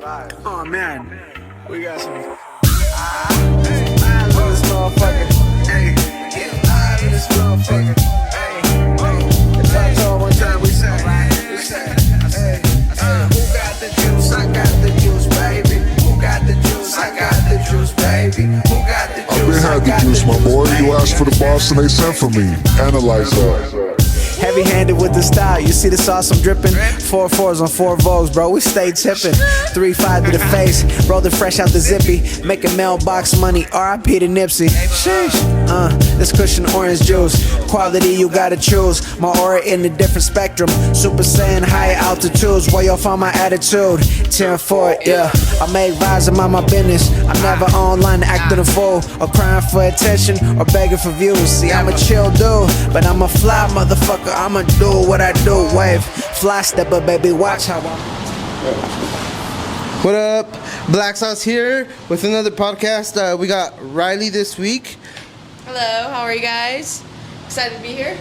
Oh man, we got some live in this motherfucker. Hey, get live in this motherfucker. Hey, if I told one time we say, hey, who got the juice? I got the juice, baby. Who got the juice? I got the juice, baby. Who got the juice? I've been had the juice, my boy. You asked for the boss and they sent for me. Analyze that. Heavy-handed with the style, you see the sauce I'm dripping. 4 4s on 4 Vogues, bro, we stay tipping. 3 5 to the face, rolled it fresh out the zippy. Making mailbox money, R.I.P. to Nipsey. Sheesh, this cushion orange juice. Quality you gotta choose, my aura in a different spectrum. Super Saiyan, high altitudes, where you'll find my attitude. 10-4, yeah, I make vibes, I'm on my business. I'm never online acting a fool, or crying for attention, or begging for views. See, I'm a chill dude, but I'm a fly motherfucker. I'ma do what I do, wave, fly stepper, baby, watch how I... What up? Black Sauce here with another podcast. We got Riley this week. Hello, how are you guys? Excited to be here?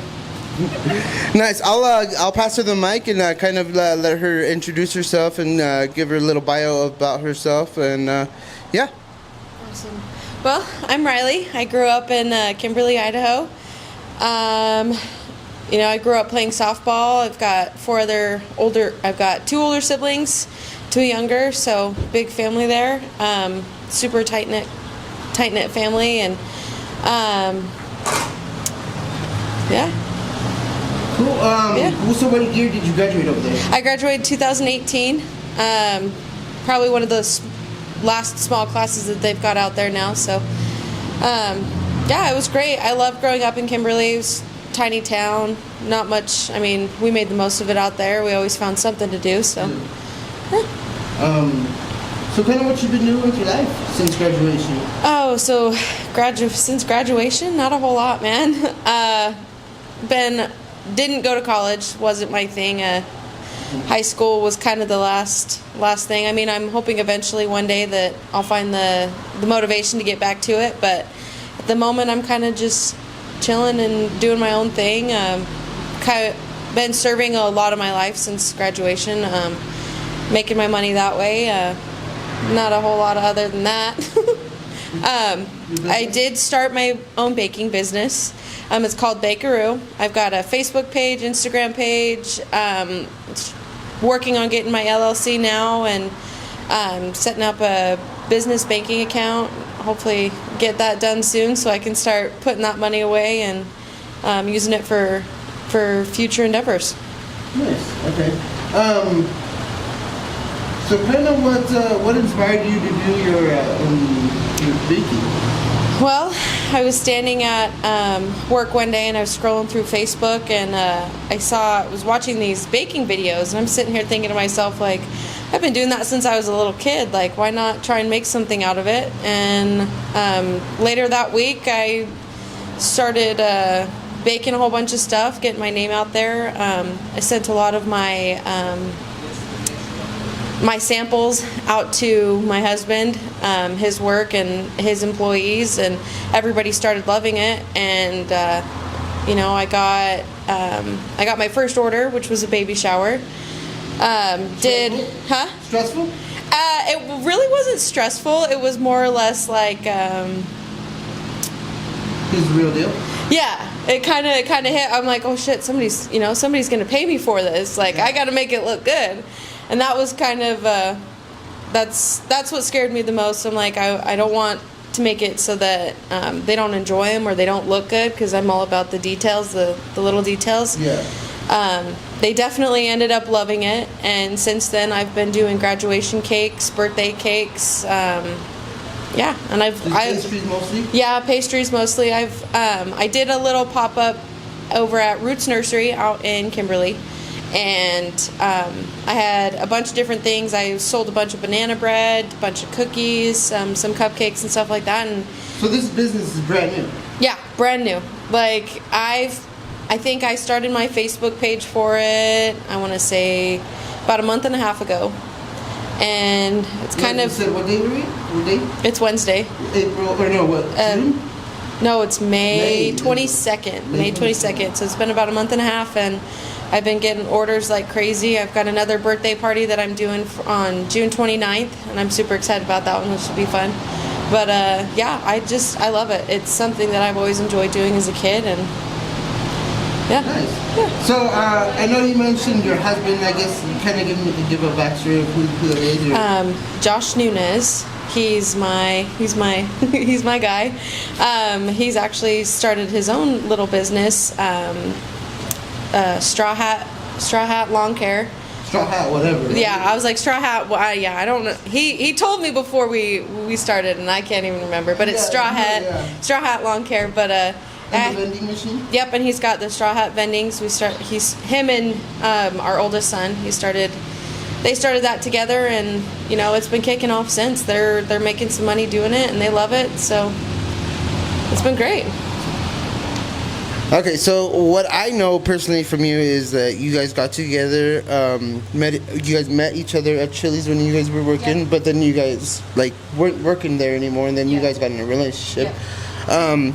Nice. I'll pass her the mic and kind of let her introduce herself and give her a little bio about herself and yeah. Awesome. Well, I'm Riley. I grew up in Kimberly, Idaho. You know, I grew up playing softball. I've got 2 older siblings, 2 younger, so big family there. Super tight-knit family, and yeah. Cool. Yeah. So what year did you graduate over there? I graduated 2018. Probably one of those last small classes that they've got out there now. So, yeah, it was great. I loved growing up in Kimberly. It was a tiny town, not much. I mean, we made the most of it out there. We always found something to do. So, So kind of what you've been doing with your life since graduation? Oh, so since graduation, not a whole lot, man. Didn't go to college, wasn't my thing. High school was kind of the last thing. I mean, I'm hoping eventually one day that I'll find the motivation to get back to it, but at the moment I'm kind of just chilling and doing my own thing. Kind of been serving a lot of my life since graduation, making my money that way. Not a whole lot other than that. I did start my own baking business. It's called Bakeroo. I've got a Facebook page, Instagram page. Working on getting my LLC now and setting up a business banking account. Hopefully get that done soon so I can start putting that money away and using it for future endeavors. Nice. Okay. So kind of what inspired you to do your baking? Well, I was standing at work one day and I was scrolling through Facebook and I was watching these baking videos and I'm sitting here thinking to myself, like, I've been doing that since I was a little kid. Like, why not try and make something out of it? And later that week I started baking a whole bunch of stuff, getting my name out there. I sent a lot of my samples out to my husband, his work and his employees, and everybody started loving it. And you know, I got my first order, which was a baby shower. Stressful? It really wasn't stressful. It was more or less like This is the real deal? yeah, it kind of hit. I'm like, oh shit, somebody's gonna pay me for this. Like, I got to make it look good. And that was kind of, that's what scared me the most. I'm like, I don't want to make it so that they don't enjoy them or they don't look good, because I'm all about the details, the little details. Yeah. They definitely ended up loving it, and since then I've been doing graduation cakes, birthday cakes, yeah, and pastries mostly? Yeah, pastries mostly. I did a little pop-up over at Roots Nursery out in Kimberly. And I had a bunch of different things. I sold a bunch of banana bread, a bunch of cookies, some cupcakes and stuff like that. And so this business is brand new? Yeah, brand new. Like, I think I started my Facebook page for it, I want to say about a month and a half ago. And it's kind of... You said what day were we? What day? It's Wednesday. April, or no, what, June? No, it's May 22nd. May 22nd. So it's been about a month and a half, and I've been getting orders like crazy. I've got another birthday party that I'm doing on June 29th, and I'm super excited about that one, which will be fun. But yeah, I love it. It's something that I've always enjoyed doing as a kid, and yeah. Nice. Yeah. So I know you mentioned your husband. I guess you kind of give a backstory of who that is. Or... Josh Nunez. He's my he's my guy. He's actually started his own little business, straw hat lawn care. Straw hat, whatever. Right? Yeah, I was like straw hat. Well, yeah, I don't know. He told me before we started, and I can't even remember. But it's straw hat lawn care. But and the vending machine. Yep, and he's got the straw hat vendings. Him and our oldest son. They started that together, and you know it's been kicking off since. They're making some money doing it, and they love it. So it's been great. Okay, so what I know personally from you is that you guys got together, you guys met each other at Chili's when you guys were working, Yeah. but then you guys like weren't working there anymore, and then you Yeah. guys got in a relationship. Yeah.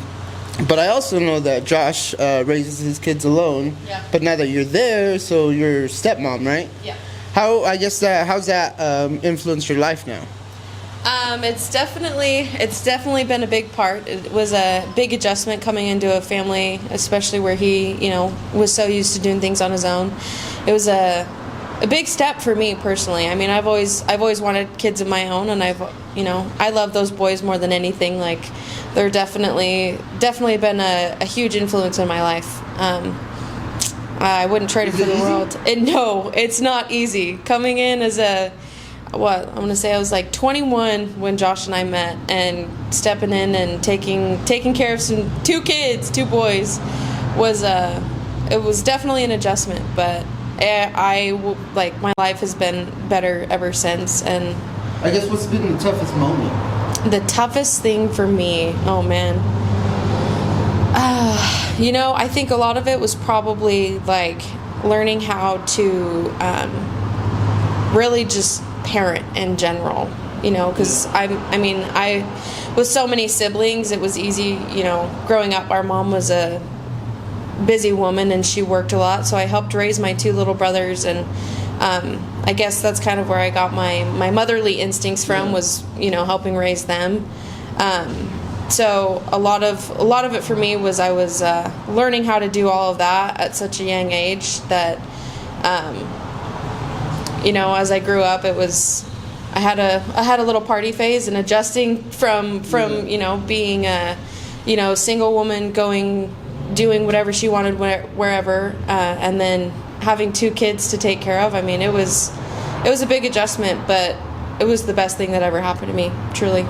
But I also know that Josh raises his kids alone. Yeah. But now that you're there, so you're stepmom, right? Yeah. How's that influenced your life now? It's definitely been a big part. It was a big adjustment coming into a family, especially where he, you know, was so used to doing things on his own. It was a big step for me personally. I mean, I've always wanted kids of my own, and I love those boys more than anything. Like, they're definitely been a huge influence in my life. I wouldn't trade it for the world. No, it's not easy. Coming in as I'm gonna say I was like 21 when Josh and I met, and stepping in and taking care of two boys it was definitely an adjustment, but my life has been better ever since. And I guess what's been the toughest moment? The toughest thing for me, oh man. I think a lot of it was probably like learning how to really just parent in general, because I with so many siblings, it was easy, growing up. Our mom was a busy woman and she worked a lot, so I helped raise my two little brothers, and I guess that's kind of where I got my motherly instincts from, was helping raise them. So a lot of it for me was I was learning how to do all of that at such a young age that as I grew up, it was I had a little party phase, and adjusting from being a single woman doing whatever she wanted wherever, and then having two kids to take care of. I mean, it was a big adjustment, but it was the best thing that ever happened to me, truly.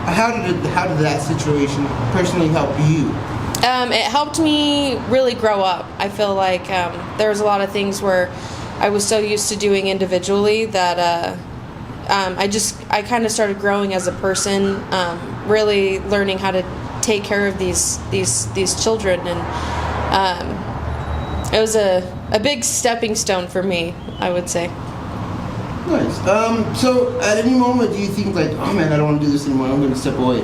How did that situation personally help you? It helped me really grow up. I feel like there was a lot of things where I was so used to doing individually that I kind of started growing as a person, really learning how to take care of these children, and it was a big stepping stone for me, I would say. Nice. So at any moment do you think like, oh man, I don't want to do this anymore, I'm going to step away?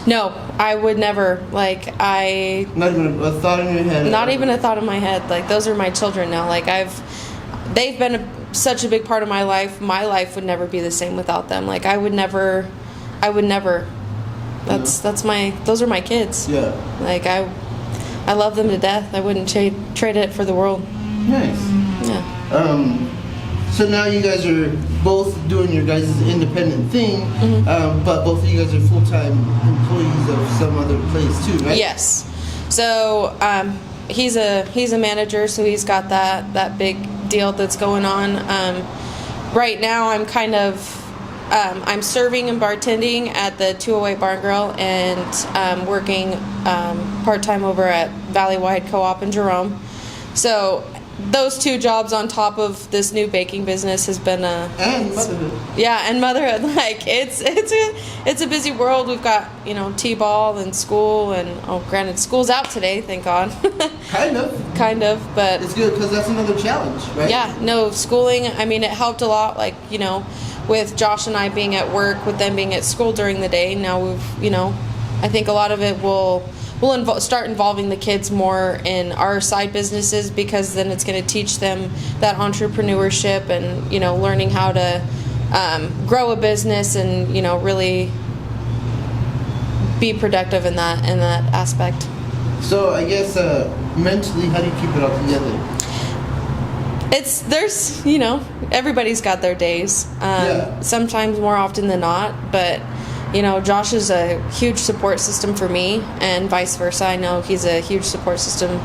No, I would never. Not even a thought in your head? Not even a thought in my head. Like, those are my children now. Like, they've been such a big part of my life. My life would never be the same without them. Like, I would never. Those are my kids. Yeah. Like, I love them to death. I wouldn't trade it for the world. Nice. Yeah. So now you guys are both doing your guys' independent thing, but both of you guys are full-time employees of some other place too, right? Yes. So he's a manager, so he's got that big deal that's going on. Right now, I'm kind of I'm serving and bartending at the 208 Barn Grill, and working part-time over at Valleywide Co-op in Jerome. So those two jobs on top of this new baking business has been and motherhood. Yeah, and motherhood. Like, it's a busy world. We've got t-ball and school, and granted, school's out today, thank God. kind of, but it's good because that's another challenge, right? Yeah, no, schooling, I mean, it helped a lot, like, with Josh and I being at work, with them being at school during the day. Now we've I think a lot of it will start involving the kids more in our side businesses, because then it's going to teach them that entrepreneurship and, you know, learning how to grow a business and, you know, really be productive in that aspect. So I guess mentally, how do you keep it all together? There's, you know, everybody's got their days. Sometimes more often than not, but, you know, Josh is a huge support system for me, and vice versa. I know he's a huge support system.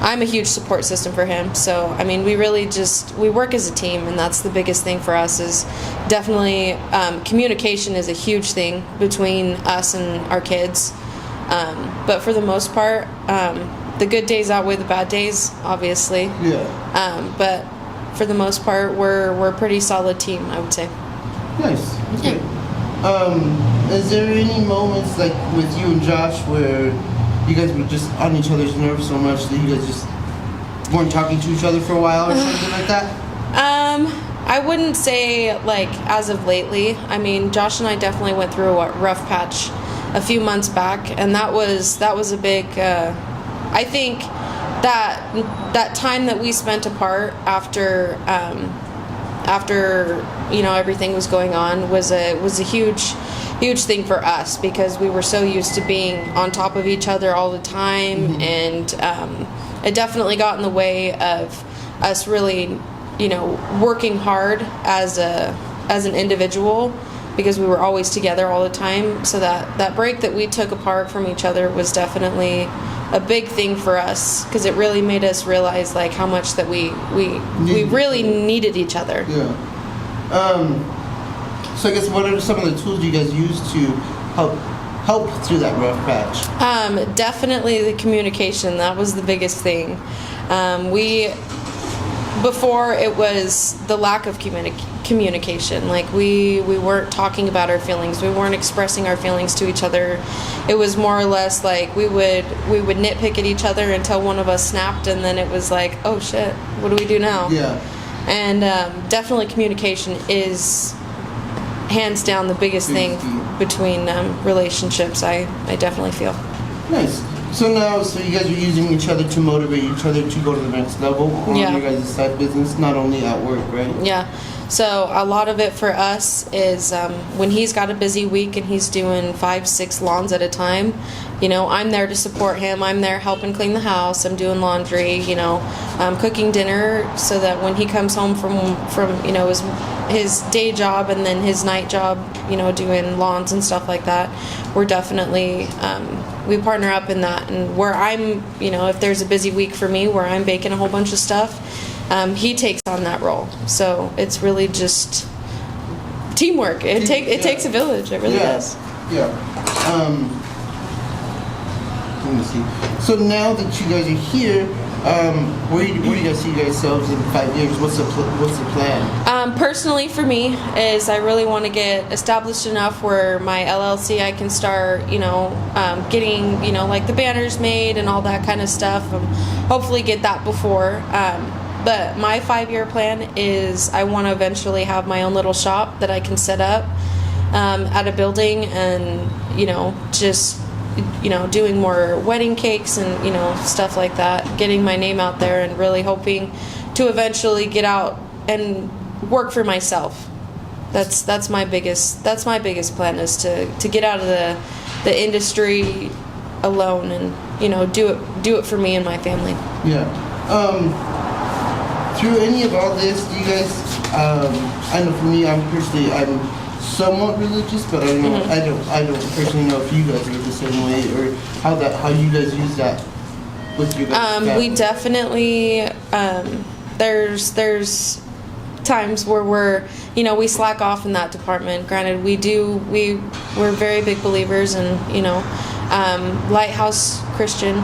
I'm a huge support system for him. So, I mean, we really we work as a team, and that's the biggest thing for us is definitely communication is a huge thing between us and our kids. But for the most part, the good days outweigh the bad days, obviously. Yeah. But for the most part, we're a pretty solid team, I would say. Nice. Okay. Is there any moments like with you and Josh where you guys were just on each other's nerves so much that you guys just weren't talking to each other for a while or something like that? I wouldn't say like as of lately. I mean, Josh and I definitely went through a rough patch a few months back, and that was a big. I think that time that we spent apart after you know everything was going on was a huge thing for us, because we were so used to being on top of each other all the time, and it definitely got in the way of us really, you know, working hard as an individual, because we were always together all the time. So that break that we took apart from each other was definitely a big thing for us, because it really made us realize like how much that we really needed each other. Yeah. So I guess what are some of the tools you guys use to help through that rough patch? Definitely the communication. That was the biggest thing. Before it was the lack of communication. Like we weren't talking about our feelings. We weren't expressing our feelings to each other. It was more or less like we would nitpick at each other until one of us snapped, and then it was like, oh shit, what do we do now? Yeah. And definitely communication is hands down the biggest thing between relationships. I definitely feel. Nice. So you guys are using each other to motivate each other to go to the next level on your guys' side business, not only at work, right? Yeah. So a lot of it for us is when he's got a busy week and he's doing 5-6 lawns at a time, you know, I'm there to support him. I'm there helping clean the house. I'm doing laundry, you know, cooking dinner, so that when he comes home from you know his day job and then his night job, you know, doing lawns and stuff like that, we're definitely we partner up in that. And where I'm, you know, if there's a busy week for me where I'm baking a whole bunch of stuff, he takes on that role. So it's really just teamwork. It takes a village. It really does. Yeah. Let me see. So now that you guys are here, where do you guys see yourselves in 5 years? What's the plan? Personally, for me, is I really want to get established enough where my LLC, I can start, you know, getting, you know, like the banners made and all that kind of stuff. Hopefully get that before. But my 5-year plan is I want to eventually have my own little shop that I can set up at a building, and, you know, just, you know, doing more wedding cakes and, you know, stuff like that, getting my name out there, and really hoping to eventually get out and work for myself. That's my biggest plan, is to get out of the industry alone, and, you know, do it for me and my family. Yeah. Through any of all this, do you guys? I know for me, I'm somewhat religious, but I don't personally know if you guys are the same way, or how you guys use that with your guys' we definitely there's times where we slack off in that department. Granted, we're very big believers in, you know, Lighthouse Christian.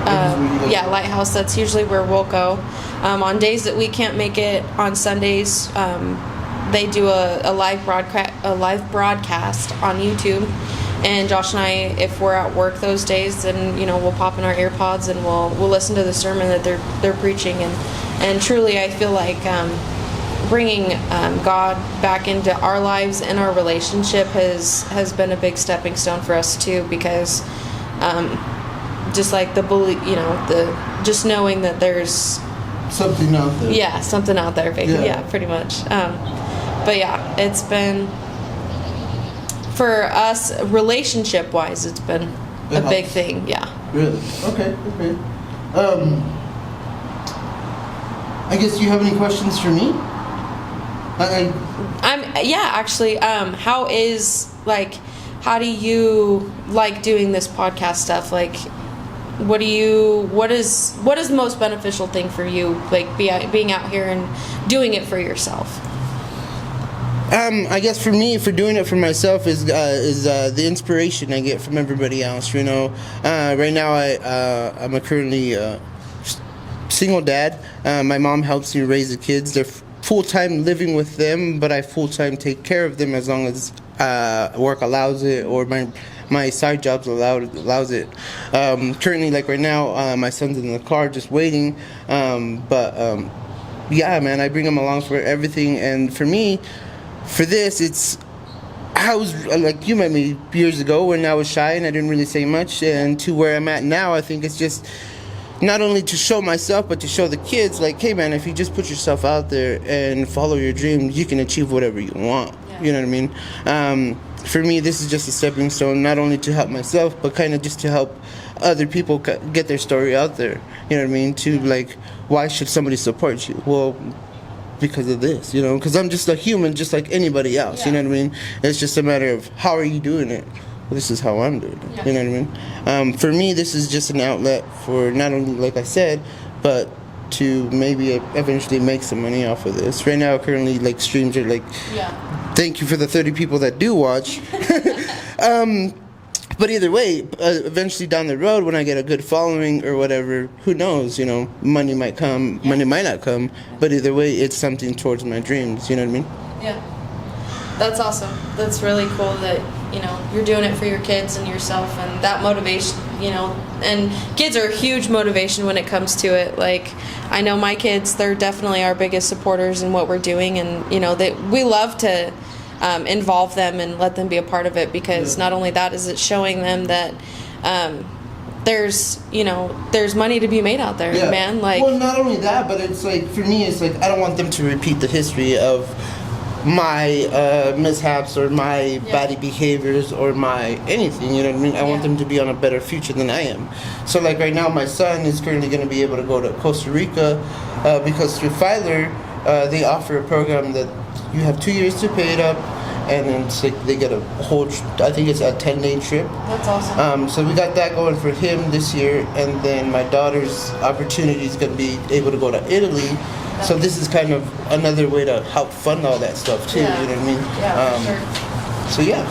Lighthouse, that's usually where we'll go. On days that we can't make it on Sundays, they do a live broadcast on YouTube, and Josh and I, if we're at work those days, then, you know, we'll pop in our AirPods and we'll listen to the sermon that they're preaching, and truly I feel like bringing God back into our lives and our relationship has been a big stepping stone for us too, because just like the belief, the just knowing that there's Something out there. yeah, something out there, Yeah. yeah, pretty much. But yeah, it's been, for us, relationship wise, it's been a big thing. Yeah. Really? Okay. I guess you have any questions for me? Actually, how do you like doing this podcast stuff? Like, what is the most beneficial thing for you, like being out here and doing it for yourself? I guess for me, for doing it for myself is the inspiration I get from everybody else. Right now I'm a currently single dad. My mom helps me raise the kids. They're full-time living with them, but I full-time take care of them as long as work allows it, or my side jobs allows it. Currently, like right now, my son's in the car just waiting. Yeah, man, I bring him along for everything. And for me, for this, I was like, you met me years ago when I was shy and I didn't really say much, and to where I'm at now, I think it's just not only to show myself, but to show the kids, like, hey man, if you just put yourself out there and follow your dreams, you can achieve whatever you want. Yeah. You know what I mean? For me, this is just a stepping stone, not only to help myself, but kind of just to help other people get their story out there. You know what I mean? To, like, why should somebody support you? Well, because of this, because I'm just a human just like anybody else. Yeah. You know what I mean? It's just a matter of how are you doing it? Well, this is how I'm doing it. Yeah. You know what I mean? For me, this is just an outlet for not only, like I said, but to maybe eventually make some money off of this. Right now, currently, like, streams are like, thank you for the 30 people that do watch. But either way, eventually down the road, when I get a good following or whatever, who knows, money might come, money might not come, but either way, it's something towards my dreams, you know what I mean? Yeah. That's awesome. That's really cool that, you're doing it for your kids and yourself, and that motivation, and kids are a huge motivation when it comes to it. Like, I know my kids, they're definitely our biggest supporters in what we're doing, and, we love to involve them and let them be a part of it, because not only that is it showing them that there's money to be made out there, man. Like, well, not only that, but it's like, for me, it's like, I don't want them to repeat the history of my mishaps or my bad behaviors or my anything, you know what I mean? I want them to be on a better future than I am. So, like, right now, my son is currently going to be able to go to Costa Rica because through Filer, they offer a program that you have 2 years to pay it up, and then it's like they get a whole, I think it's a 10-day trip. That's awesome. So we got that going for him this year, and then my daughter's opportunity is going to be able to go to Italy. So this is kind of another way to help fund all that stuff too, you know what I mean? Yeah, for sure. So yeah.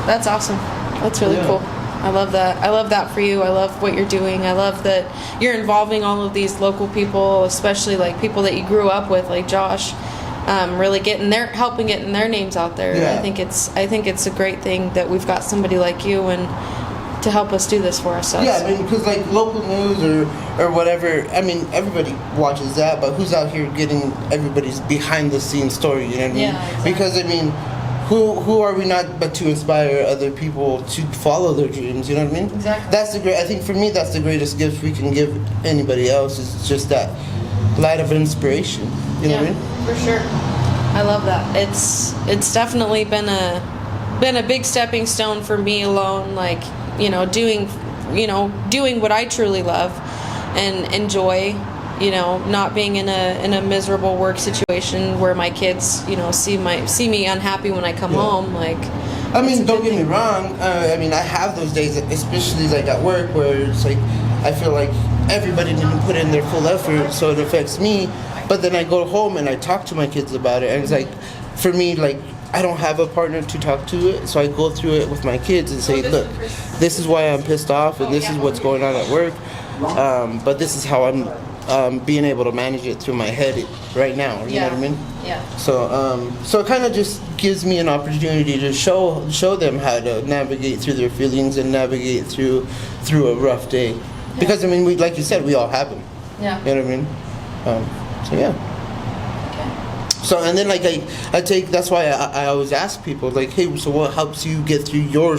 That's awesome. That's really cool. I love that. I love that for you. I love what you're doing. I love that you're involving all of these local people, especially like people that you grew up with, like Josh. Really helping getting their names out there. Yeah. I think it's a great thing that we've got somebody like you and to help us do this for ourselves. Yeah, I mean, because like local news or whatever, I mean, everybody watches that, but who's out here getting everybody's behind the scenes story? You know what I mean? Yeah, exactly. Because I mean, who are we not but to inspire other people to follow their dreams? You know what I mean? Exactly. I think for me, that's the greatest gift we can give anybody else. Is just that light of inspiration. You know what I mean? For sure. I love that. It's definitely been a big stepping stone for me alone, like, doing what I truly love and enjoy, not being in a miserable work situation where my kids, see me unhappy when I come home. Like, I mean, don't get me wrong. I mean, I have those days, especially like at work, where it's like I feel like everybody didn't put in their full effort, so it affects me. But then I go home and I talk to my kids about it, and it's like, for me, like, I don't have a partner to talk to it, so I go through it with my kids and say, look, this is why I'm pissed off, and this is what's going on at work, but this is how I'm being able to manage it through my head right now. You know what I mean? Yeah. So it kind of just gives me an opportunity to show them how to navigate through their feelings and navigate through a rough day, because I mean, like you said, we all have them. Yeah. You know what I mean? So yeah. Okay. So, and then like I take, that's why I always ask people like, hey, so what helps you get through your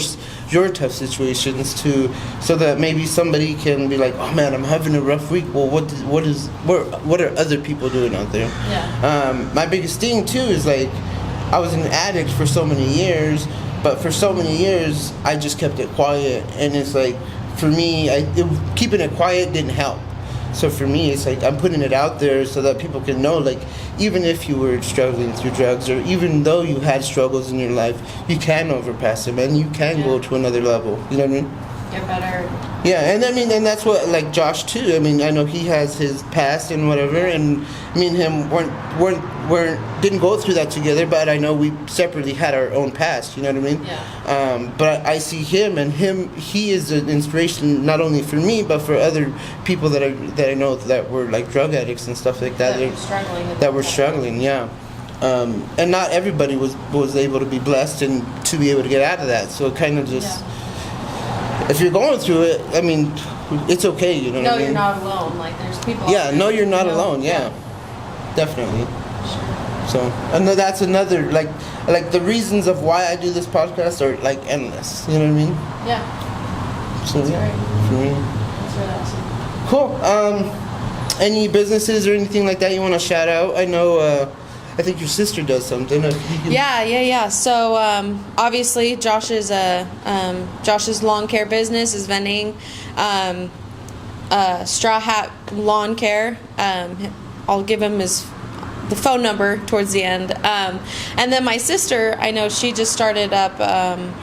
tough situations to, so that maybe somebody can be like, oh man, I'm having a rough week. Well, what are other people doing out there? Yeah. My biggest thing too is like, I was an addict for so many years, but for so many years I just kept it quiet, and it's like, for me, keeping it quiet didn't help. So for me, it's like I'm putting it out there so that people can know, like, even if you were struggling through drugs, or even though you had struggles in your life, you can overpass them and you can go to another level. You know what I mean? Get better. Yeah, and I mean, and that's what, like Josh too. I mean, I know he has his past and whatever, and me and him didn't go through that together, but I know we separately had our own past. You know what I mean? Yeah. But I see him, and he is an inspiration not only for me, but for other people that I know that were like drug addicts and stuff like that. That were struggling. Yeah. And not everybody was able to be blessed and to be able to get out of that. So it kind of just. Yeah. If you're going through it, I mean, it's okay, you know what I mean? You're not alone. Like, there's people out Yeah, there no, you're not you know? alone, yeah. Definitely. Sure. So, and that's another, like the reasons of why I do this podcast are, like, endless, you know what I mean? Yeah. So, That's yeah, great. for me. That's really awesome. Cool. Any businesses or anything like that you want to shout out? I know, I think your sister does something. Yeah. So obviously, Josh's lawn care business is vending straw hat lawn care. I'll give him the phone number towards the end. And then my sister, I know she just started up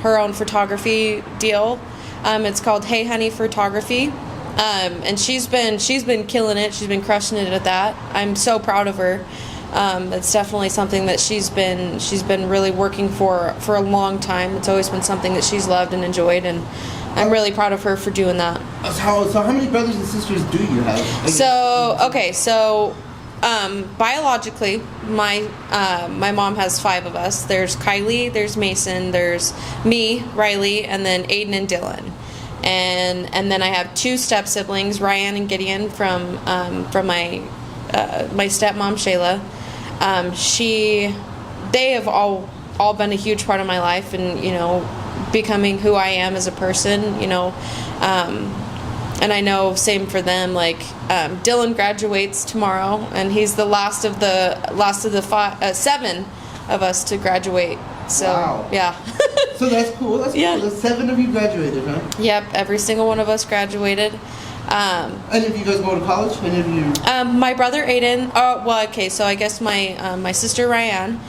her own photography deal. It's called Hey Honey Photography. And she's been killing it. She's been crushing it at that. I'm so proud of her. It's definitely something that she's been really working for a long time. It's always been something that she's loved and enjoyed, and I'm really proud of her for doing that. So how many brothers and sisters do you have? So biologically, my mom has 5 of us. There's Kylie, there's Mason, there's me, Riley, and then Aiden and Dylan. And then I have 2 step siblings, Ryan and Gideon, from my stepmom Shayla. They have all been a huge part of my life, and becoming who I am as a person. And I know same for them. Like Dylan graduates tomorrow, and he's the last of the 7 of us to graduate. So wow. Yeah. So that's cool. That's yeah. cool. The 7 of you graduated, huh? Yep, every single one of us graduated. Any of you guys go to college? Any of you? My brother Aiden. So I guess my sister Ryan.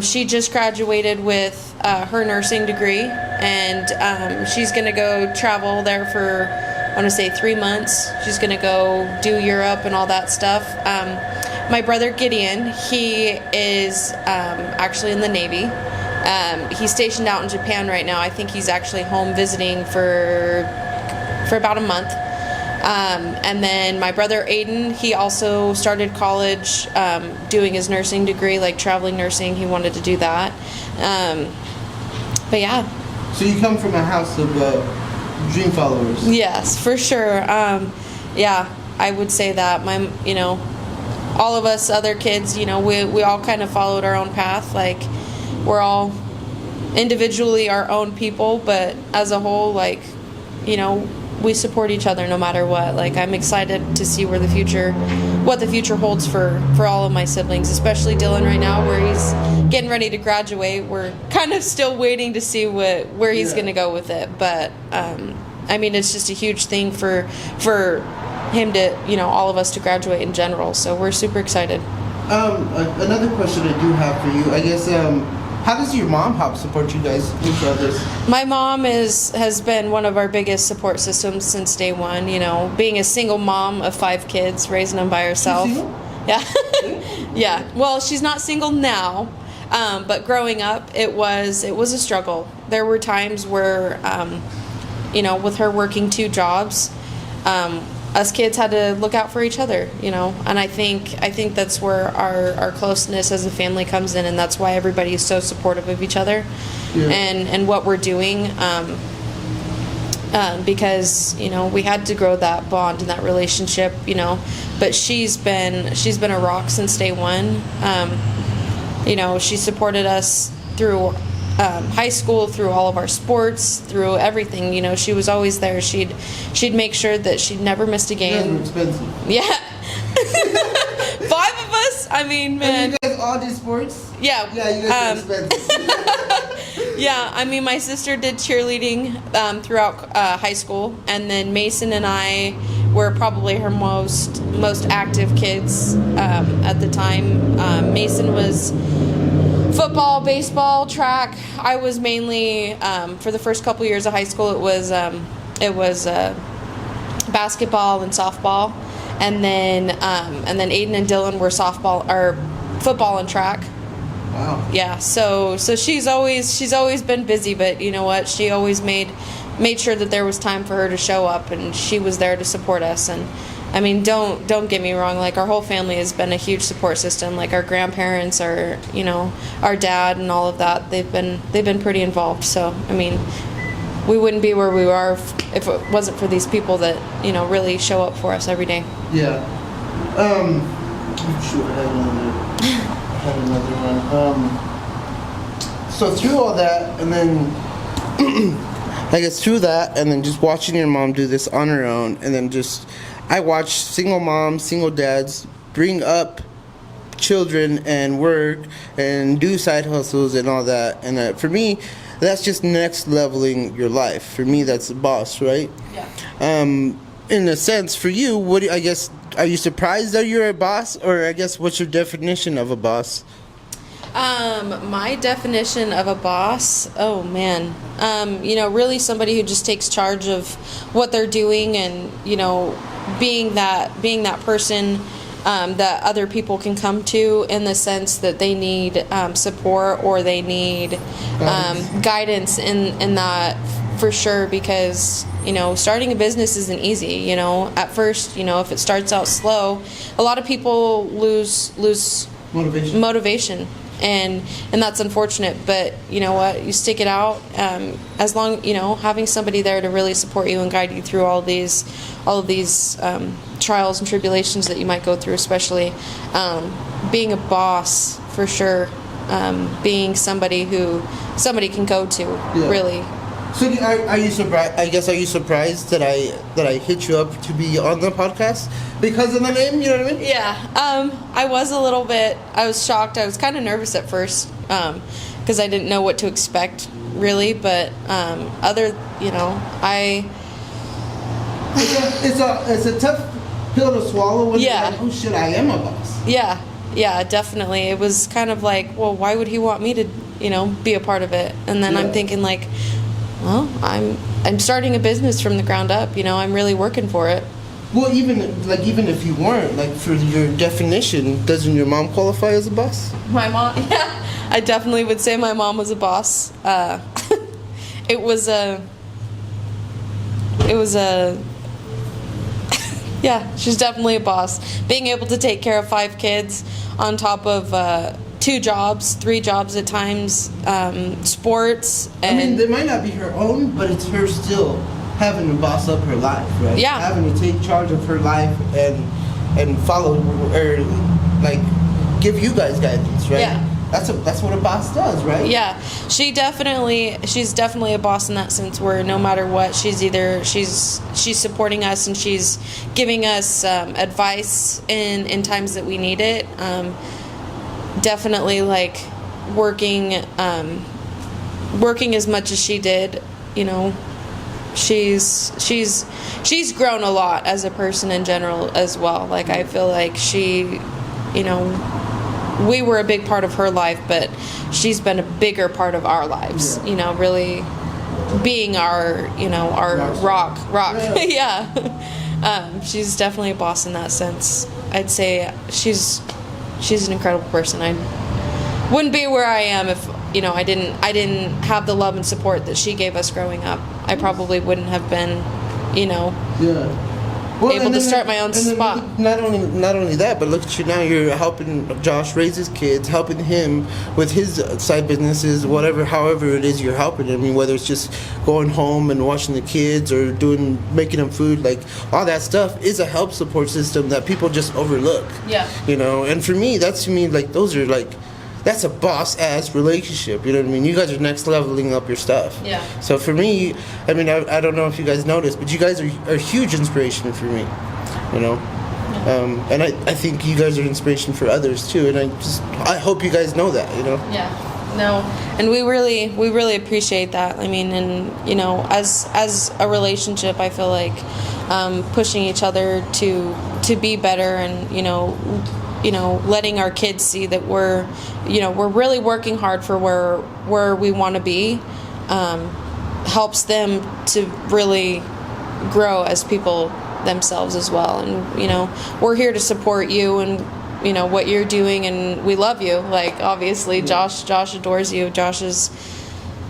She just graduated with her nursing degree, and she's gonna go travel there for, I want to say 3 months. She's gonna go do Europe and all that stuff. My brother Gideon, he is actually in the Navy. He's stationed out in Japan right now. I think he's actually home visiting for about a month. And then my brother Aiden, he also started college doing his nursing degree, like traveling nursing. He wanted to do that. But yeah. So you come from a house of dream followers. Yes, for sure. Yeah, I would say that. All of us other kids, we all kind of followed our own path. Like, we're all individually our own people, but as a whole, like, we support each other no matter what. Like, I'm excited to see what the future holds for all of my siblings, especially Dylan right now, where he's getting ready to graduate. We're kind of still waiting to see where he's going to go with it. But, it's just a huge thing for him to, all of us to graduate in general. So we're super excited. Another question I do have for you, I guess, how does your mom help support you guys, you brothers? My mom has been one of our biggest support systems since day one. Being a single mom of 5 kids, raising them by herself. Yeah. Yeah. Well, she's not single now, but growing up, it was a struggle. There were times where, with her working 2 jobs, us kids had to look out for each other, and I think that's where our closeness as a family comes in, and that's why everybody is so supportive of each other, and what we're doing, because we had to grow that bond and that relationship, but she's been a rock since day one. she supported us through high school, through all of our sports, through everything. She was always there. She'd make sure that she'd never missed a You guys game. are expensive. Yeah. 5 of us? I mean, man. And you guys all do sports? Yeah. Yeah, you guys are expensive. Yeah, I mean, my sister did cheerleading throughout high school, and then Mason and I were probably her most active kids at the time. Mason was football, baseball, track. I was mainly for the first couple years of high school. It was basketball and softball, and then Aiden and Dylan were softball or football and track. Wow. Yeah, so she's always been busy, but you know what? She always made sure that there was time for her to show up, and she was there to support us. And I mean, don't get me wrong, like our whole family has been a huge support system. Like our grandparents, our dad and all of that, they've been pretty involved. So I mean, we wouldn't be where we are if it wasn't for these people that really show up for us every day. Yeah. Shoot, I had another one. So through all that, and then I guess through that, and then just watching your mom do this on her own, and then I watch single moms, single dads bring up children and work and do side hustles and all that. And for me, that's just next leveling your life. For me, that's the boss, right? Yeah. In a sense, for you, are you surprised that you're a boss, or I guess what's your definition of a boss? My definition of a boss, oh man, really somebody who just takes charge of what they're doing, and being that person that other people can come to in the sense that they need support, or they need guidance in that, for sure, because starting a business isn't easy. At first, if it starts out slow, a lot of people lose motivation. And that's unfortunate, but you know what, you stick it out, as long, having somebody there to really support you and guide you through all of these trials and tribulations that you might go through, especially being a boss, for sure, being somebody who somebody can go to. Yeah. Really. So are you surprised? I guess, are you surprised that I hit you up to be on the podcast because of the name? You know what I mean? Yeah. I was a little bit. I was shocked. I was kind of nervous at first because I didn't know what to expect, really. But It's a tough pill to swallow when you're like, oh shit, I am a boss. Yeah. Yeah, definitely. It was kind of like, well, why would he want me to, be a part of it? And then I'm thinking like, well, I'm starting a business from the ground up. I'm really working for it. Well, even if you weren't, like, for your definition, doesn't your mom qualify as a boss? My mom, yeah, I definitely would say my mom was a boss. It was a. Yeah, she's definitely a boss. Being able to take care of 5 kids on top of 2 jobs, 3 jobs at times, sports. And I mean, they might not be her own, but it's her still having to boss up her life, right? Yeah. Having to take charge of her life and follow, or like give you guys guidance, right? Yeah. That's what a boss does, right? Yeah, she's definitely a boss in that sense, where no matter what, she's supporting us, and she's giving us advice in times that we need it. Definitely, like, working as much as she did, she's grown a lot as a person in general as well. Like, I feel like she, we were a big part of her life, but she's been a bigger part of our lives. Yeah. Really being our rock. Yeah. She's definitely a boss in that sense. I'd say she's an incredible person. I wouldn't be where I am if I didn't have the love and support that she gave us growing up. I probably wouldn't have been able to start my own spot. Not only that, but look at you now. You're helping Josh raise his kids, helping him with his side businesses, however it is you're helping him. I mean, whether it's just going home and watching the kids or making them food, like all that stuff is a help support system that people just overlook. Yeah. And for me, like those are like. that's a boss ass relationship. You know what I mean? You guys are next leveling up your stuff. Yeah. So for me, I mean, I don't know if you guys noticed, but you guys are a huge inspiration for me. You know. And I think you guys are inspiration for others too, and I hope you guys know that, you know. Yeah. No, and we really appreciate that. I mean, and you know, as a relationship, I feel like pushing each other to be better, and you know, letting our kids see that we're really working hard for where we want to be, helps them to really grow as people themselves as well. And you know, we're here to support you and you know what you're doing, and we love you. Like obviously Josh adores you.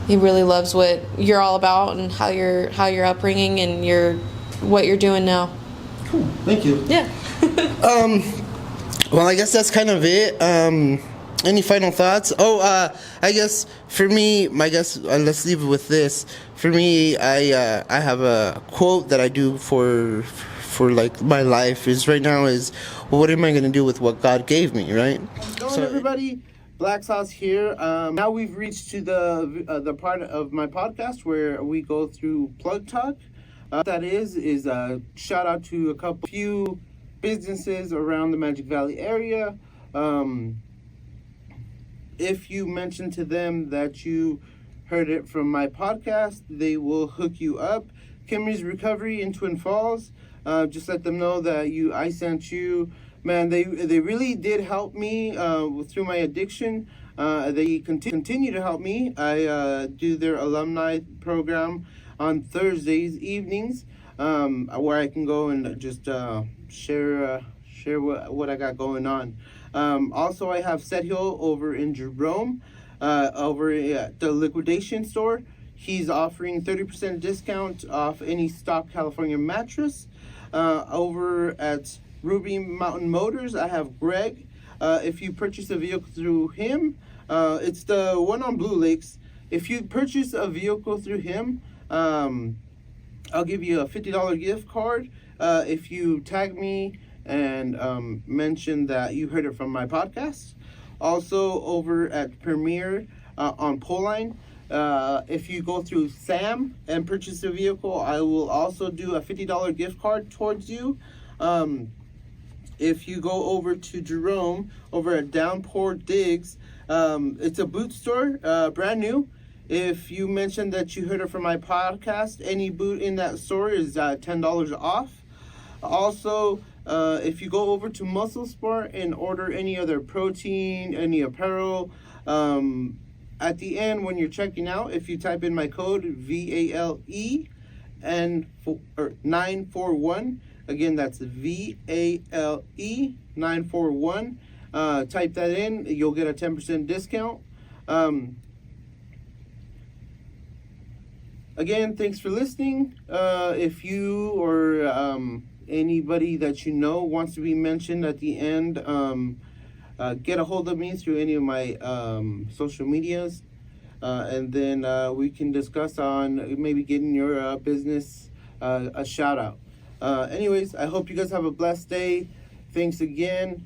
He really loves what you're all about and how your upbringing and what you're doing now. Cool. Thank you. Yeah. Well, I guess that's kind of it. Any final thoughts? I guess for me, let's leave it with this. For me, I have a quote that I do for like my life is right now is, well, what am I going to do with what God gave me, right? So everybody, Black Sauce here. Now we've reached to the part of my podcast where we go through Plug Talk. That is a shout out to a few businesses around the Magic Valley area. If you mention to them that you heard it from my podcast, they will hook you up. Kimry's Recovery in Twin Falls. Just let them know that I sent you. Man, they really did help me through my addiction. They continue to help me. I do their alumni program on Thursdays evenings, where I can go and just share what I got going on. Also, I have Seth Hill over in Jerome, over at the liquidation store. He's offering 30% discount off any stock California mattress. Over at Ruby Mountain Motors, I have Greg. If you purchase a vehicle through him, it's the one on Blue Lakes. If you purchase a vehicle through him, I'll give you a $50 gift card. If you tag me and mention that you heard it from my podcast. Also over at Premier on Poline, if you go through Sam and purchase a vehicle, I will also do a $50 gift card towards you. If you go over to Jerome, over at Downpour Digs, it's a boot store, brand new. If you mention that you heard it from my podcast, any boot in that store is $10 off. Also, if you go over to Muscle Sport and order any other protein, any apparel, at the end when you're checking out, if you type in my code VALE and 941, again that's VALE 941. Type that in, you'll get a 10% discount. Again, thanks for listening. If you or anybody that you know wants to be mentioned at the end, get a hold of me through any of my social medias, and then we can discuss on maybe getting your business a shout out. Anyways, I hope you guys have a blessed day. Thanks again.